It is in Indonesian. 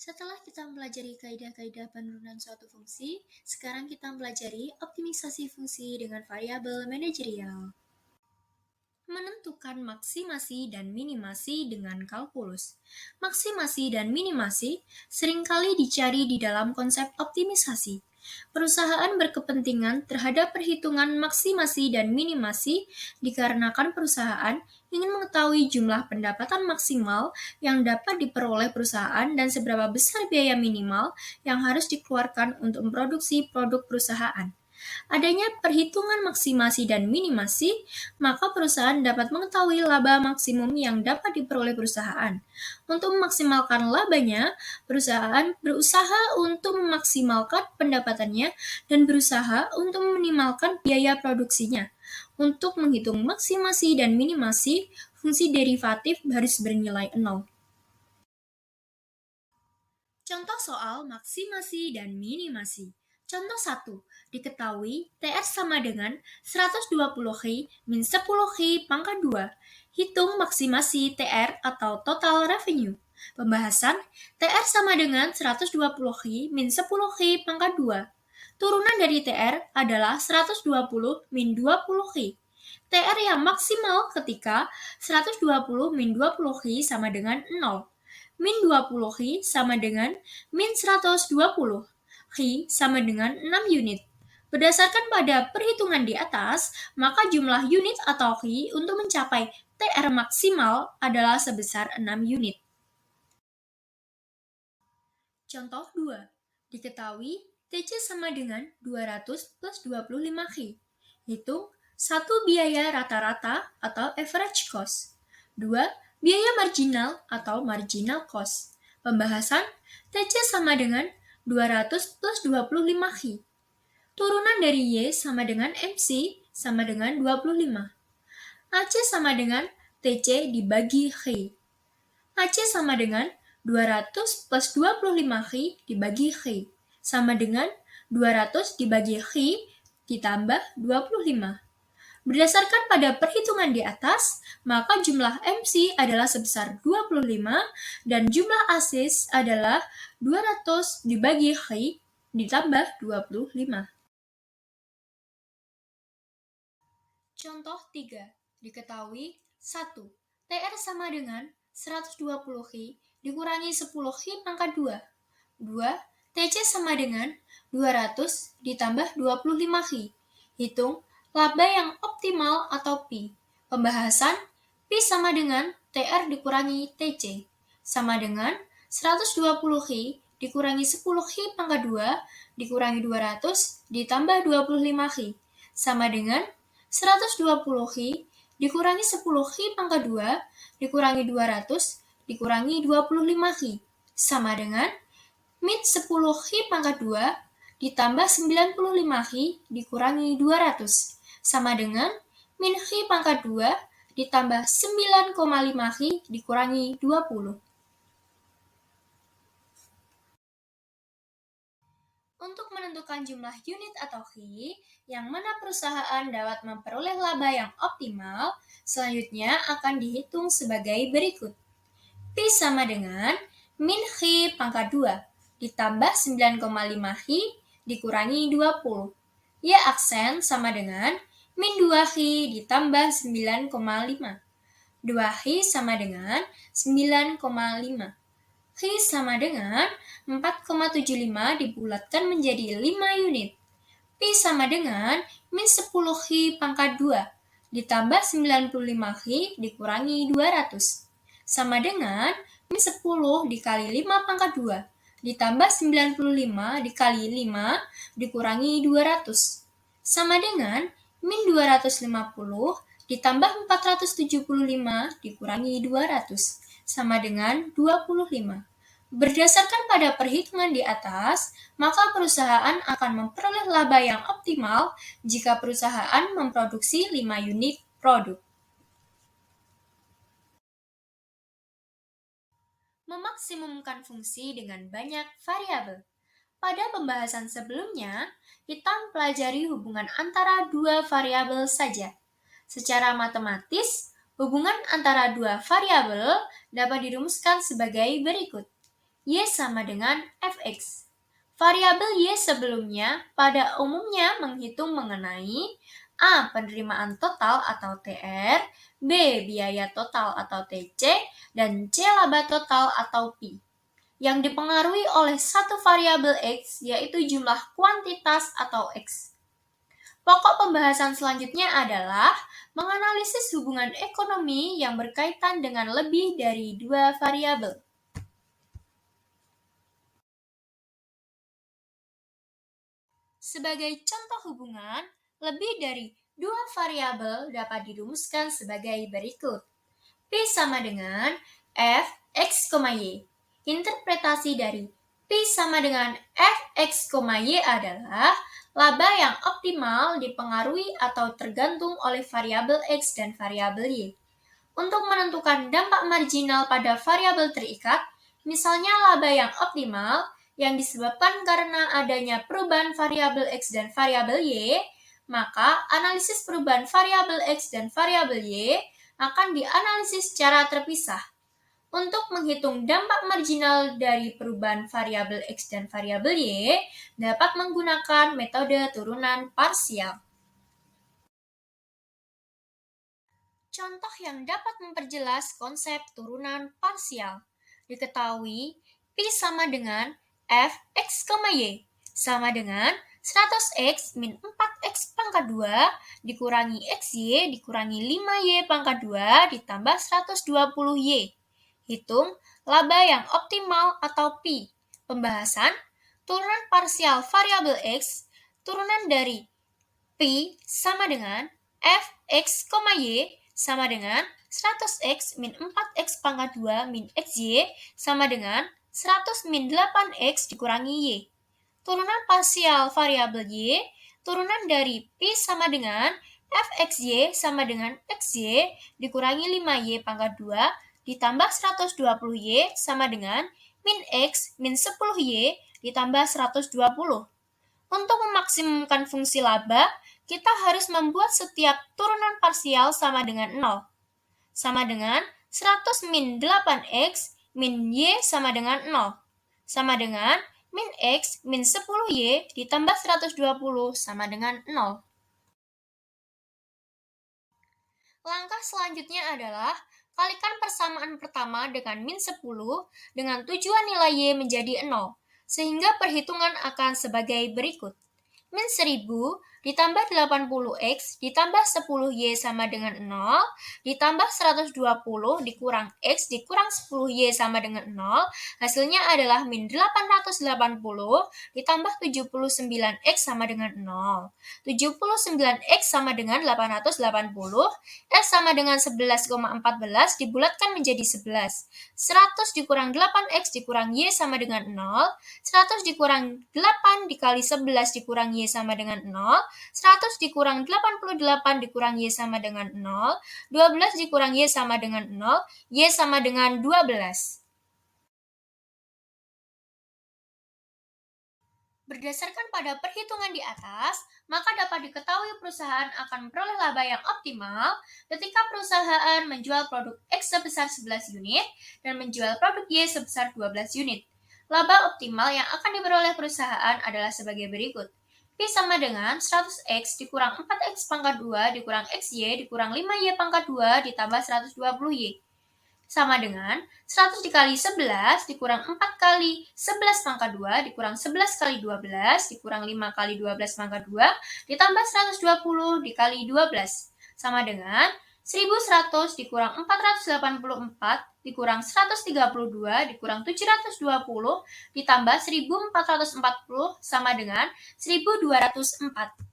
Setelah kita mempelajari kaidah-kaidah penurunan suatu fungsi, sekarang kita mempelajari optimisasi fungsi dengan variabel manajerial. Menentukan maksimasi dan minimasi dengan kalkulus. Maksimasi dan minimasi seringkali dicari di dalam konsep optimisasi. Perusahaan berkepentingan terhadap perhitungan maksimasi dan minimasi dikarenakan perusahaan ingin mengetahui jumlah pendapatan maksimal yang dapat diperoleh perusahaan dan seberapa besar biaya minimal yang harus dikeluarkan untuk memproduksi produk perusahaan. Adanya perhitungan maksimasi dan minimasi, maka perusahaan dapat mengetahui laba maksimum yang dapat diperoleh perusahaan. Untuk memaksimalkan labanya, perusahaan berusaha untuk memaksimalkan pendapatannya dan berusaha untuk meminimalkan biaya produksinya. Untuk menghitung maksimasi dan minimasi, fungsi derivatif harus bernilai 0. Contoh soal maksimasi dan minimasi. Contoh 1. Diketahui TR sama dengan 120 min 10 pangkat 2. Hitung maksimasi TR atau total revenue. Pembahasan TR sama dengan 120 min 10 pangkat 2. Turunan dari TR adalah 120 min 20 TR yang maksimal ketika 120 min 20 sama dengan 0. Min 20 sama dengan min 120. Sama dengan 6 unit. Berdasarkan pada perhitungan di atas, maka jumlah unit atau untuk mencapai TR maksimal adalah sebesar 6 unit. Contoh 2. Diketahui TC sama dengan 200 plus 25 Hitung 1. Biaya rata-rata atau average cost. 2. Biaya marginal atau marginal cost. Pembahasan TC sama dengan 200 plus 25 Turunan dari Y sama dengan MC sama dengan 25. AC sama dengan TC dibagi AC sama dengan 200 plus 25 dibagi sama dengan 200 dibagi ditambah 25. Berdasarkan pada perhitungan di atas, maka jumlah MC adalah sebesar 25 dan jumlah AC adalah 200 dibagi ditambah 25. Contoh 3. Diketahui 1. TR sama dengan 120 dikurangi 10 pangkat 2. 2. TC sama dengan 200 ditambah 25 Hitung laba yang optimal atau Pi. Pembahasan Pi sama dengan TR dikurangi TC sama dengan 120 dikurangi 10 pangkat 2 dikurangi 200 ditambah 25 sama dengan 120 dikurangi 10 pangkat 2 dikurangi 200 dikurangi 25 sama dengan min 10 pangkat 2 ditambah 95 dikurangi 200 sama dengan min pangkat 2 ditambah 9,5 dikurangi 20. Untuk menentukan jumlah unit atau yang mana perusahaan dapat memperoleh laba yang optimal, selanjutnya akan dihitung sebagai berikut. Pi sama dengan min pangkat 2 ditambah 9,5 dikurangi 20. Y aksen sama dengan min 2 ditambah 9,5. 2 sama dengan 9,5. Sama dengan 4,75 dibulatkan menjadi 5 unit. Pi sama dengan min 10 pangkat 2 ditambah 95 dikurangi 200. Sama dengan min 10 dikali 5 pangkat 2 ditambah 95 dikali 5 dikurangi 200. Sama dengan min 250 ditambah 475 dikurangi 200. Sama dengan 25. Berdasarkan pada perhitungan di atas, maka perusahaan akan memperoleh laba yang optimal jika perusahaan memproduksi 5 unit produk. Memaksimumkan fungsi dengan banyak variabel. Pada pembahasan sebelumnya, kita mempelajari hubungan antara dua variabel saja. Secara matematis, hubungan antara dua variabel dapat dirumuskan sebagai berikut. Y sama dengan Fx. Variabel Y sebelumnya pada umumnya menghitung mengenai A. Penerimaan total atau TR, B. Biaya total atau TC, dan C. Laba total atau Pi. Yang dipengaruhi oleh satu variabel X, yaitu jumlah kuantitas atau X. Pokok pembahasan selanjutnya adalah menganalisis hubungan ekonomi yang berkaitan dengan lebih dari dua variabel. Sebagai contoh hubungan, lebih dari dua variabel dapat dirumuskan sebagai berikut. P sama dengan F X, Y. Interpretasi dari P sama dengan F X, Y adalah laba yang optimal dipengaruhi atau tergantung oleh variabel X dan variabel Y. Untuk menentukan dampak marginal pada variabel terikat, misalnya laba yang optimal, yang disebabkan karena adanya perubahan variabel X dan variabel Y, maka analisis perubahan variabel X dan variabel Y akan dianalisis secara terpisah. Untuk menghitung dampak marginal dari perubahan variabel X dan variabel Y, dapat menggunakan metode turunan parsial. Contoh yang dapat memperjelas konsep turunan parsial. Diketahui P sama dengan F X, Y sama dengan 100x min 4x pangkat 2 dikurangi xy dikurangi 5y pangkat 2 ditambah 120y. Hitung laba yang optimal atau Pi. Pembahasan turunan parsial variabel X, turunan dari Pi sama dengan F X, Y sama dengan 100x min 4x pangkat 2 min xy sama dengan 100 min 8x dikurangi y. Turunan parsial variabel y, turunan dari Pi sama dengan Fxy sama dengan xy dikurangi 5y pangkat 2 ditambah 120y sama dengan min x min 10y ditambah 120. Untuk memaksimumkan fungsi laba, kita harus membuat setiap turunan parsial sama dengan 0. Sama dengan 100 min 8x min y sama dengan 0. Sama dengan min x min 10y ditambah 120 sama dengan 0. Langkah selanjutnya adalah kalikan persamaan pertama dengan min 10 dengan tujuan nilai y menjadi 0, sehingga perhitungan akan sebagai berikut. Min 1000 ditambah 80x ditambah 10y sama dengan 0 ditambah 120 dikurang x dikurang 10y sama dengan 0, hasilnya adalah min 880 ditambah 79x sama dengan 0. 79x sama dengan 880, x sama dengan 11,14 dibulatkan menjadi 11. 100 dikurang 8x dikurang y sama dengan 0, 100 dikurang 8 dikali 11 dikurang y sama dengan 0, 100 dikurang 88 dikurang y sama dengan 0, 12 dikurang y sama dengan 0, y sama dengan 12. Berdasarkan pada perhitungan di atas, maka dapat diketahui perusahaan akan memperoleh laba yang optimal ketika perusahaan menjual produk X sebesar 11 unit dan menjual produk Y sebesar 12 unit. Laba optimal yang akan diperoleh perusahaan adalah sebagai berikut. P sama dengan 100x dikurang 4x pangkat 2 dikurang xy dikurang 5y pangkat 2 ditambah 120y. Sama dengan 100 dikali 11 dikurang 4 kali 11 pangkat 2 dikurang 11 kali 12 dikurang 5 kali 12 pangkat 2 ditambah 120 dikali 12. Sama dengan 1100 dikurang 484 dikurang 132 dikurang 720 ditambah 1440 sama dengan 1204.